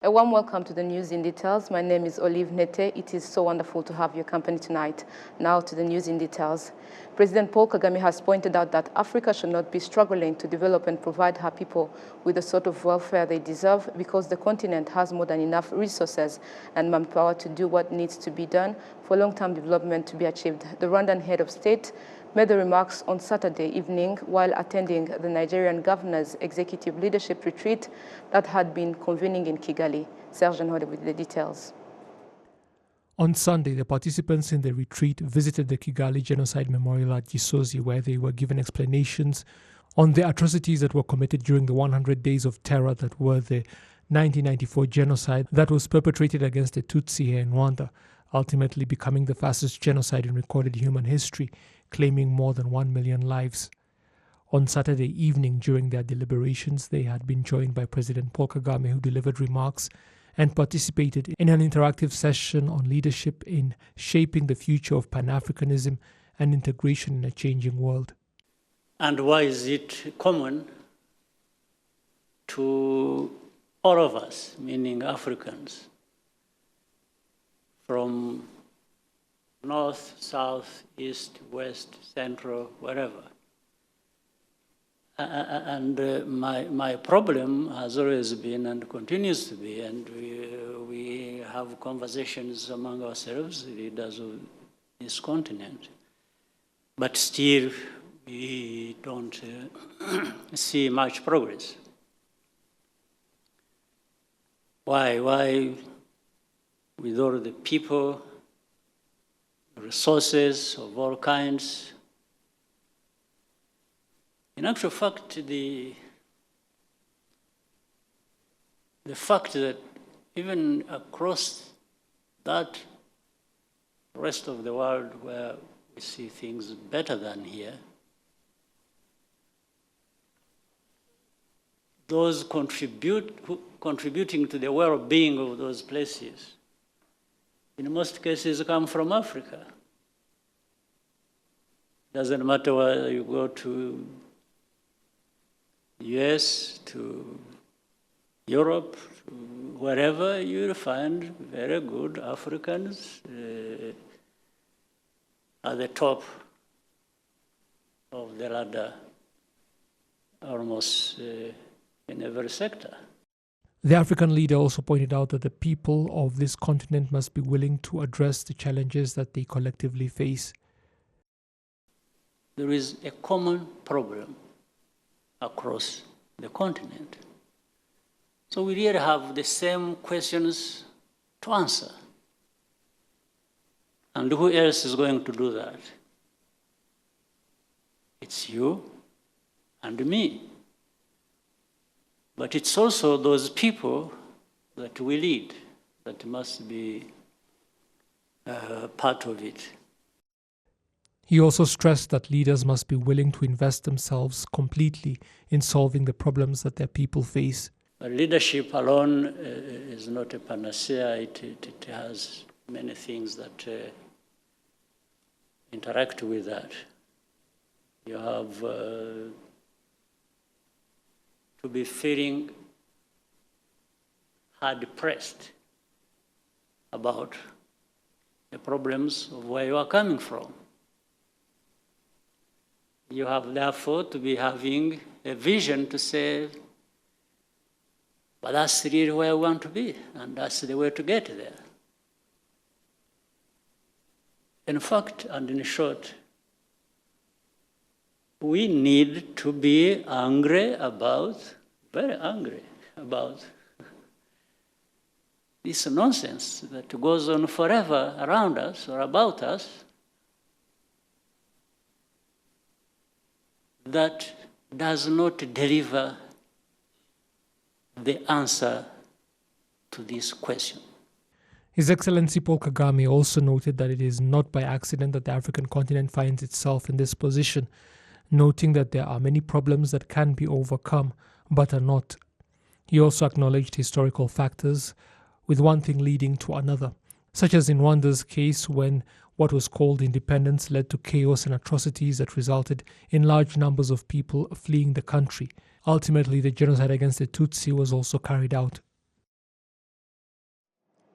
A warm welcome to the News in Details. My name is Olive Nete. It is so wonderful to have your company tonight. Now to the News in Details. President Paul Kagame has pointed out that Africa should not be struggling to develop and provide her people with the sort of welfare they deserve because the continent has more than enough resources and manpower to do what needs to be done for long-term development to be achieved. The Rwandan head of state made the remarks on Saturday evening while attending the Nigerian governor's executive leadership retreat that had been convening in Kigali. Serge Nhode with the details. On Sunday, the participants in the retreat visited the Kigali Genocide Memorial at Gisozi, where they were given explanations on the atrocities that were committed during the 100 days of terror that were the 1994 genocide that was perpetrated against the Tutsi here in Rwanda, ultimately becoming the fastest genocide in recorded human history, claiming more than 1 million lives. On Saturday evening, during their deliberations, they had been joined by President Paul Kagame, who delivered remarks and participated in an interactive session on leadership in shaping the future of Pan-Africanism and integration in a changing world. And why is it common to all of us, meaning Africans, from north, south, east, west, central, wherever? My problem has always been and continues to be, and we have conversations among ourselves, leaders of this continent, but still we don't see much progress. Why, with all the people, resources of all kinds? In actual fact, the fact that even across that rest of the world where we see things better than here, those contributing to the well-being of those places, in most cases, come from Africa. Doesn't matter whether you go to US, to Europe, to wherever, you'll find very good Africans at the top of the ladder, almost in every sector. The African leader also pointed out that the people of this continent must be willing to address the challenges that they collectively face. There is a common problem across the continent. So we really have the same questions to answer. And who else is going to do that? It's you and me. But it's also those people that we lead that must be part of it. He also stressed that leaders must be willing to invest themselves completely in solving the problems that their people face. But leadership alone is not a panacea. It has many things that interact with that. You have to be feeling hard-pressed about the problems of where you are coming from. You have, therefore, to be having a vision to say, but that's really where we want to be, and that's the way to get there. In fact, and in short, we need to be very angry about this nonsense that goes on forever around us or about us, that does not deliver the answer to this question. His Excellency Paul Kagame also noted that it is not by accident that the African continent finds itself in this position, noting that there are many problems that can be overcome, but are not. He also acknowledged historical factors, with one thing leading to another, such as in Rwanda's case when what was called independence led to chaos and atrocities that resulted in large numbers of people fleeing the country. Ultimately, the genocide against the Tutsi was also carried out.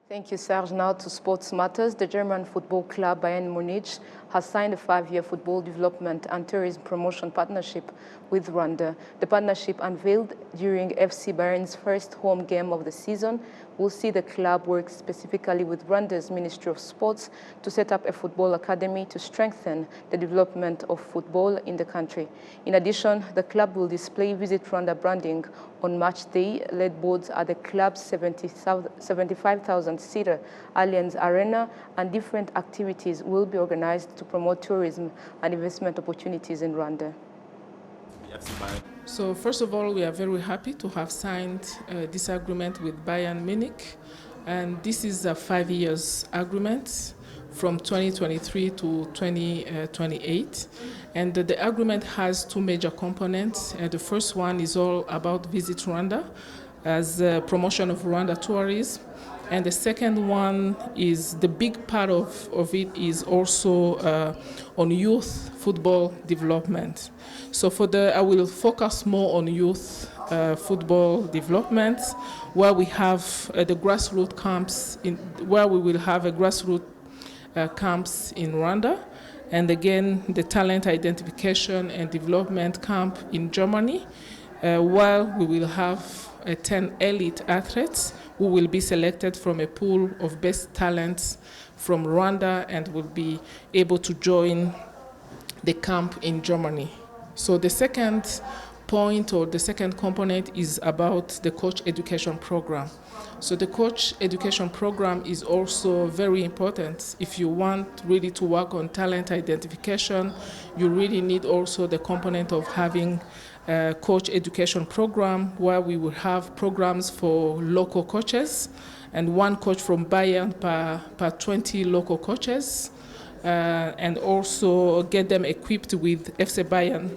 Thank you, Serge. Now to sports matters. The German football club Bayern Munich has signed a 5-year football development and tourism promotion partnership with Rwanda. The partnership, unveiled during FC Bayern's first home game of the season, will see the club work specifically with Rwanda's Ministry of Sports to set up a football academy to strengthen the development of football in the country. In addition, the club will display Visit Rwanda branding on match day, led boards at the club's 75,000-seater Allianz Arena, and different activities will be organized to promote tourism and investment opportunities in Rwanda. So first of all, we are very happy to have signed this agreement with Bayern Munich, and this is a 5 years agreement from 2023 to 2028. And the agreement has two major components. The first one is all about Visit Rwanda as a promotion of Rwanda tourism. And the second one is, the big part of it is also on youth football development. So I will focus more on youth football development, where we have the grassroots camps, where we will have a grassroots camps in Rwanda, and again the talent identification and development camp in Germany, while we will have 10 elite athletes who will be selected from a pool of best talents from Rwanda and will be able to join the camp in Germany. So the second point, or the second component, is about the coach education program. So the coach education program is also very important. If you want really to work on talent identification, you really need also the component of having a coach education program, where we will have programs for local coaches and one coach from Bayern per 20 local coaches, and also get them equipped with FC Bayern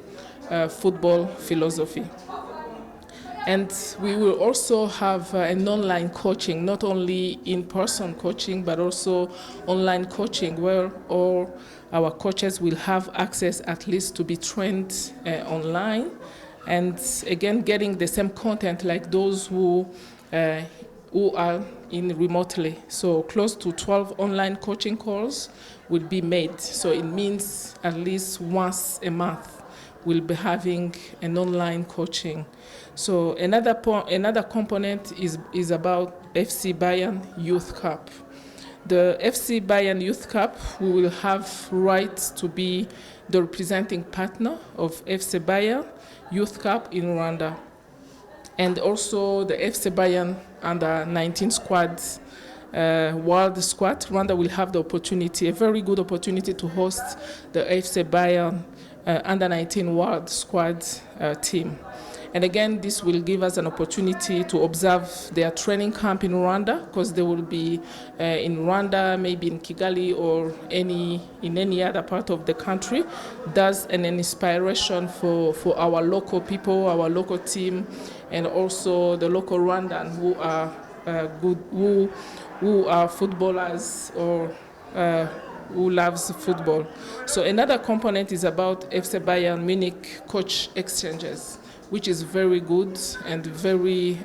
football philosophy. And we will also have an online coaching, not only in-person coaching, but also online coaching, where all our coaches will have access at least to be trained online. And again, getting the same content like those who are in remotely. So close to 12 online coaching calls will be made. So it means at least once a month we'll be having an online coaching. So another component is about FC Bayern Youth Cup. The FC Bayern Youth Cup, we will have rights to be the representing partner of FC Bayern Youth Cup in Rwanda. And also the FC Bayern under 19 squads, world squad. Rwanda will have the opportunity, a very good opportunity, to host the FC Bayern under 19 world squad team. And again, this will give us an opportunity to observe their training camp in Rwanda, because they will be in Rwanda, maybe in Kigali or in any other part of the country. That's an inspiration for our local people, our local team, and also the local Rwandan who are who are footballers or who loves football. So another component is about FC Bayern Munich coach exchanges, which is very good and very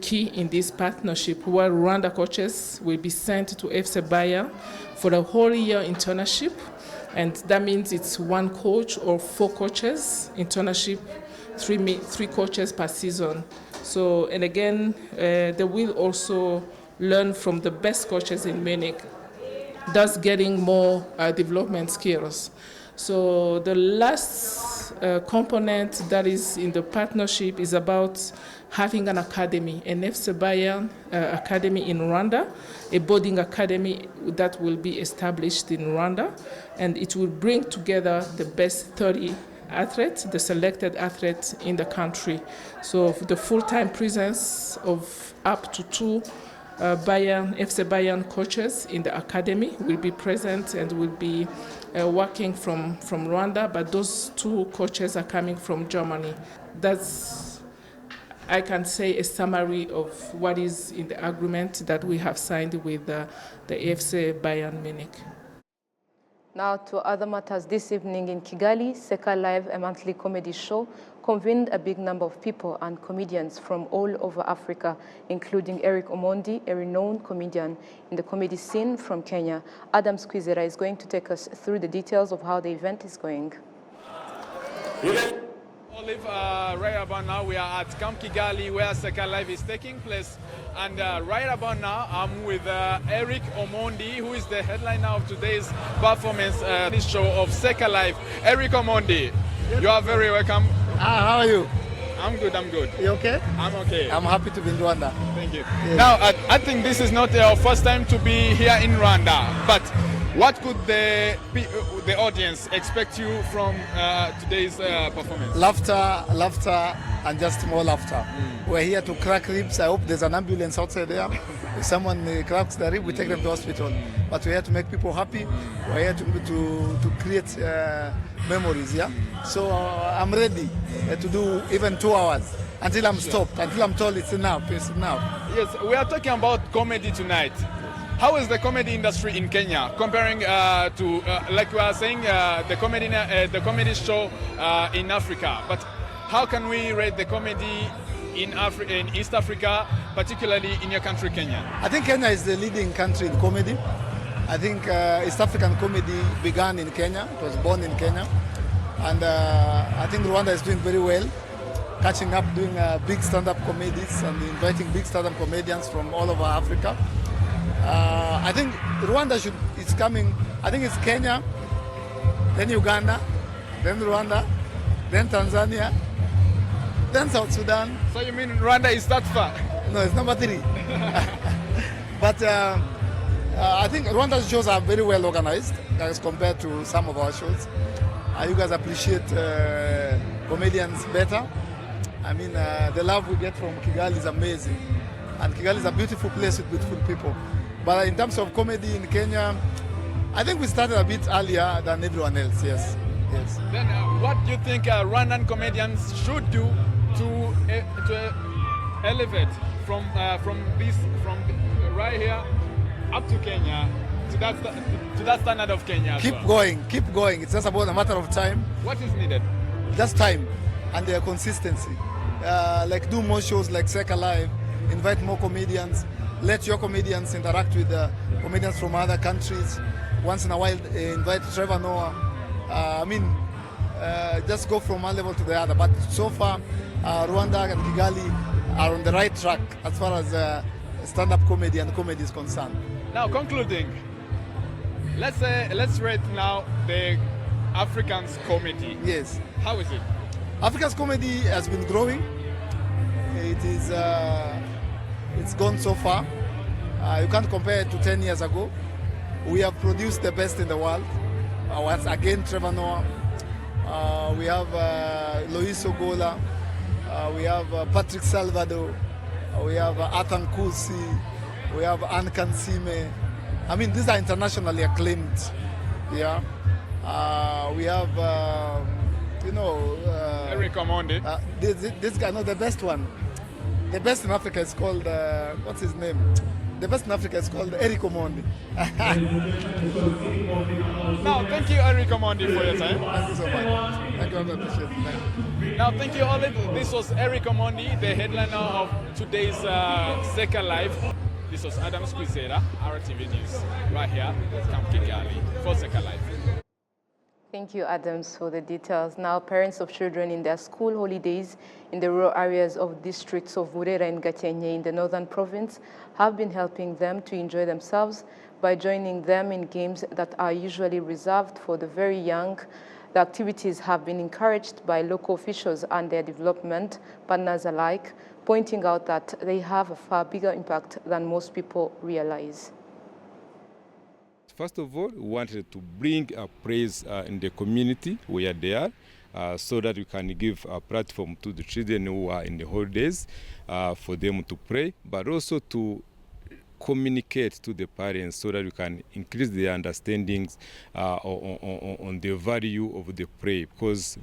key in this partnership, where Rwanda coaches will be sent to FC Bayern for a whole year internship, and that means it's one coach or 4 coaches internship, 3 coaches per season. So, and again, they will also learn from the best coaches in Munich, thus getting more development skills. So the last component that is in the partnership is about having an academy, an FC Bayern academy in Rwanda, a boarding academy that will be established in Rwanda, and it will bring together the best 30 athletes, the selected athletes in the country. So the full-time presence of up to 2 FC Bayern coaches in the academy will be present and will be working from Rwanda, but those 2 coaches are coming from Germany. That's, I can say, a summary of what is in the agreement that we have signed with the FC Bayern Munich. Now to other matters. This evening in Kigali, Seka Live, a monthly comedy show, convened a big number of people and comedians from all over Africa, including Eric Omondi, a renowned comedian in the comedy scene from Kenya. Adam Squizera is going to take us through the details of how the event is going. Olive, right about now we are at Camp Kigali where Seka Live is taking place, and right about now I'm with Eric Omondi, who is the headliner of today's performance, this show of Seka Live. Eric Omondi, you are very welcome. How are you? I'm good, I'm good. You okay? I'm okay. I'm happy to be in Rwanda. Thank you. Yes. Now, I think this is not your first time to be here in Rwanda, but what could the audience expect you from today's performance? Laughter, and just more laughter. We're here to crack ribs. I hope there's an ambulance outside there. If someone cracks the rib, we take them to hospital. But we're here to make people happy. We're here to create memories, yeah? So I'm ready to do even 2 hours until I'm stopped, until I'm told it's enough, it's enough. Yes, we are talking about comedy tonight. How is the comedy industry in Kenya comparing to, like we are saying, the comedy show in Africa? But how can we rate the comedy in East Africa, particularly in your country, Kenya? I think Kenya is the leading country in comedy. I think East African comedy began in Kenya. It was born in Kenya. And I think Rwanda is doing very well, catching up, doing big stand-up comedies and inviting big stand-up comedians from all over Africa. I think Rwanda it's coming. I think it's Kenya, then Uganda, then Rwanda, then Tanzania, then South Sudan. So you mean Rwanda is that far? No, it's number 3. But I think Rwanda's shows are very well organized as compared to some of our shows. You guys appreciate comedians better. I mean, the love we get from Kigali is amazing. And Kigali is a beautiful place with beautiful people. But in terms of comedy in Kenya, I think we started a bit earlier than everyone else, yes. Yes. Then what do you think Rwandan comedians should do to elevate from right here up to Kenya, to that standard of Kenya? Keep going. It's just about a matter of time. What is needed? Just time and consistency. Like do more shows like Seka Live, invite more comedians, let your comedians interact with comedians from other countries. Once in a while, invite Trevor Noah. Just go from one level to the other. But so far, Rwanda and Kigali are on the right track as far as stand-up comedy and comedy is concerned. Now, concluding, let's rate now the Africans comedy. Yes. How is it? Africa's comedy has been growing. It's gone so far. You can't compare it to 10 years ago. We have produced the best in the world. Once again, Trevor Noah. We have Lois Ogola. We have Patrick Salvador. We have Athan Kusi. We have Anne Kansime. I mean, these are internationally acclaimed. Yeah. We have, Eric Omondi. This guy, no, the best one. The best in Africa is called, what's his name? The best in Africa is called Eric Omondi. Now, thank you, Eric Omondi, for your time. Thank you so much. Thank you, I appreciate it. Thank you. Now, thank you, Olive. This was Eric Omondi, the headliner of today's Seka Live. This was Adam Squizera, RwandaTV News, right here at Camp Kigali for Seka Live. Thank you, Adams, for the details. Now, parents of children in their school holidays in the rural areas of districts of Burera and Gakenke in the northern province have been helping them to enjoy themselves by joining them in games that are usually reserved for the very young. The activities have been encouraged by local officials and their development partners alike, pointing out that they have a far bigger impact than most people realize. First of all, we wanted to bring praise in the community where they are, so that we can give a platform to the children who are in the holidays for them to pray, but also to communicate to the parents so that we can increase their understandings on the value of the prayer, because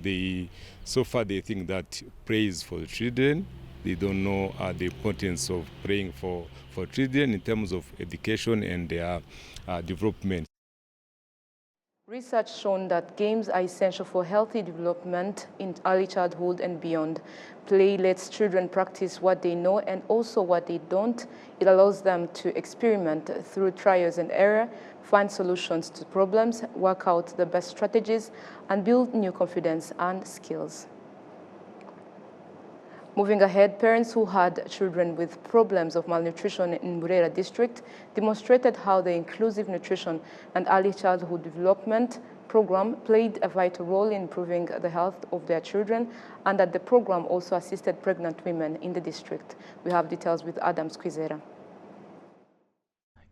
so far they think that praise for the children. They don't know the importance of praying for children in terms of education and their development. Research shown that games are essential for healthy development in early childhood and beyond. Play lets children practice what they know and also what they don't. It allows them to experiment through trials and error, find solutions to problems, work out the best strategies, and build new confidence and skills. Moving ahead, parents who had children with problems of malnutrition in Burera district demonstrated how the inclusive nutrition and early childhood development program played a vital role in improving the health of their children, and that the program also assisted pregnant women in the district. We have details with Adam Squizera.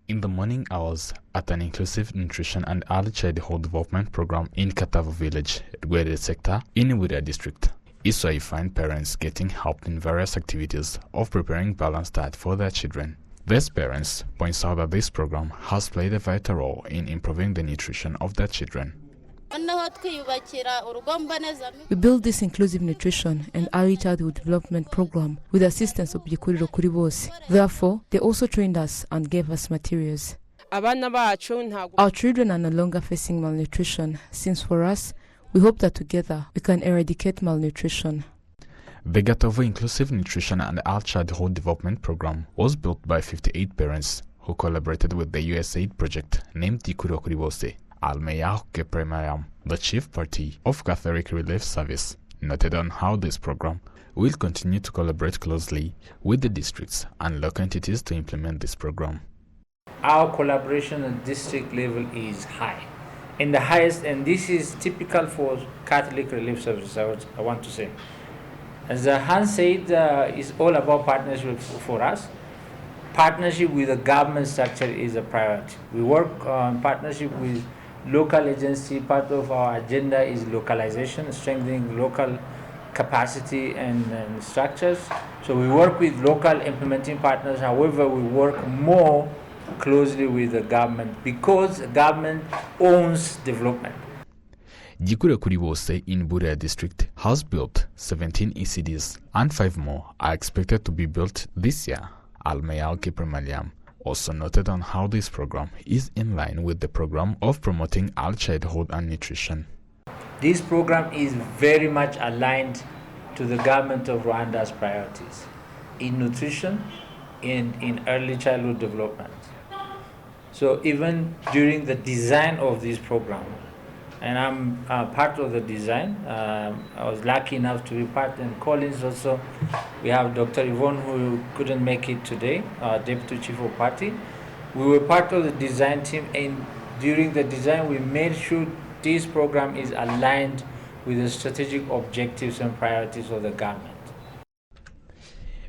In the morning hours at an inclusive nutrition and early childhood development program in Katavo village, Rwanda sector in Burera district, is where you find parents getting help in various activities of preparing balanced diet for their children. These parents points out that this program has played a vital role in improving the nutrition of their children. We built this inclusive nutrition and early childhood development program with the assistance of Gikuriro kuri bose. Therefore, they also trained us and gave us materials. Our children are no longer facing malnutrition, since for us, we hope that together we can eradicate malnutrition. The Gatovo Inclusive Nutrition and Early Childhood Development Program was built by 58 parents who collaborated with the USAID project named Tikuro Kuribose. Almeya Kepremariam, the chief party of Catholic Relief Service, noted on how this program will continue to collaborate closely with the districts and local entities to implement this program. Our collaboration at district level is high. In the highest, and this is typical for Catholic Relief Services, I want to say. As Hans said, it's all about partnership for us. Partnership with the government structure is a priority. We work on partnership with local agency. Part of our agenda is localization, strengthening local capacity and structures. So we work with local implementing partners. However, we work more closely with the government because the government owns development. Gikure Kuribose in Burera district has built 17 ECDs and 5 more are expected to be built this year. Almeya Kepremaliam also noted on how this program is in line with the program of promoting early childhood and nutrition. This program is very much aligned to the government of Rwanda's priorities in nutrition and in early childhood development. So even during the design of this program, and I'm part of the design, I was lucky enough to be part, and Collins also, we have Dr. Yvonne who couldn't make it today, our Deputy Chief of Party. We were part of the design team, and during the design we made sure this program is aligned with the strategic objectives and priorities of the government.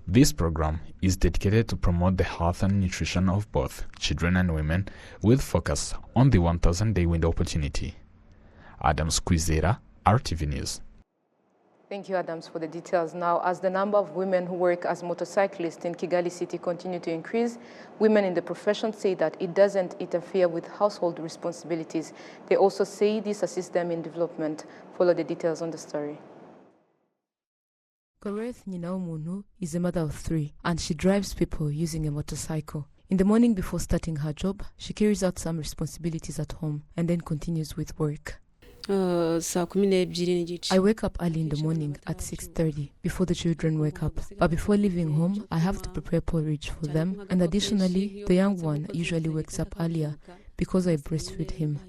This program is dedicated to promote the health and nutrition of both children and women with focus on the 1,000-day window opportunity. Adams Quizera, RTV News. Thank you, Adams, for the details. Now, as the number of women who work as motorcyclists in Kigali City continue to increase, women in the profession say that it doesn't interfere with household responsibilities. They also say this assists them in development. Follow the details on the story. Koreth Nyinaumuntu is a mother of 3, and she drives people using a motorcycle. In the morning before starting her job, she carries out some responsibilities at home and then continues with work. I wake up early in the morning at 6:30 before the children wake up. But before leaving home, I have to prepare porridge for them, and additionally, the young one usually wakes up earlier because I breastfeed him.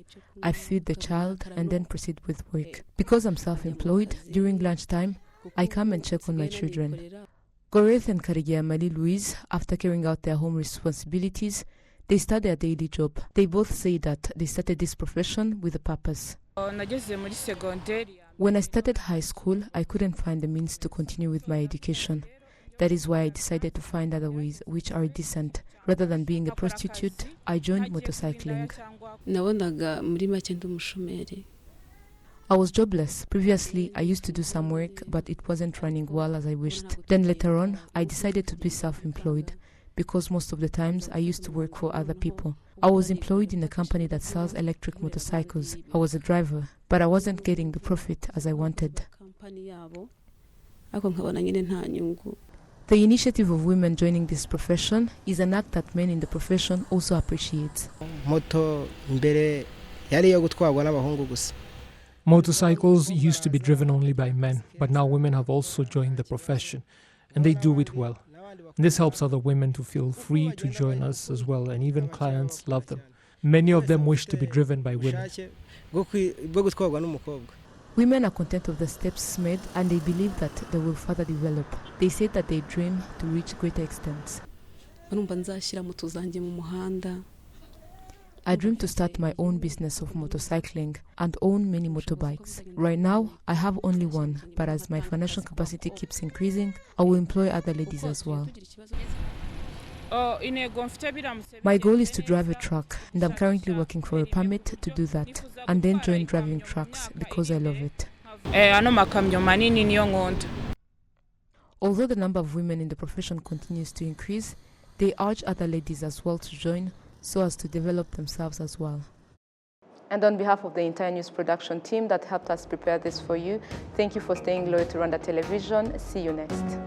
I feed the child and then proceed with work. Because I'm self-employed, during lunchtime, I come and check on my children. Goreth and Karigia Mali Louise, after carrying out their home responsibilities, they start their daily job. They both say that they started this profession with a purpose. When I started high school, I couldn't find the means to continue with my education. That is why I decided to find other ways which are decent. Rather than being a prostitute, I joined motorcycling. I was jobless. Previously, I used to do some work, but it wasn't running well as I wished. Then later on, I decided to be self-employed because most of the times I used to work for other people. I was employed in a company that sells electric motorcycles. I was a driver, but I wasn't getting the profit as I wanted. The initiative of women joining this profession is an act that men in the profession also appreciate. yari iyo gutwarwa n'abahungu gusa. Motorcycles used to be driven only by men, but now women have also joined the profession, and they do it well. And this helps other women to feel free to join us as well, and even clients love them. Many of them wish to be driven by women. Women are content of the steps made, and they believe that they will further develop. They say that they dream to reach greater extents. I dream to start my own business of motorcycling and own many motorbikes. Right now, I have only one, but as my financial capacity keeps increasing, I will employ other ladies as well. My goal is to drive a truck, and I'm currently working for a permit to do that, and then join driving trucks because I love it. Although the number of women in the profession continues to increase, they urge other ladies as well to join so as to develop themselves as well. And on behalf of the entire news production team that helped us prepare this for you, thank you for staying loyal to Rwanda Television. See you next.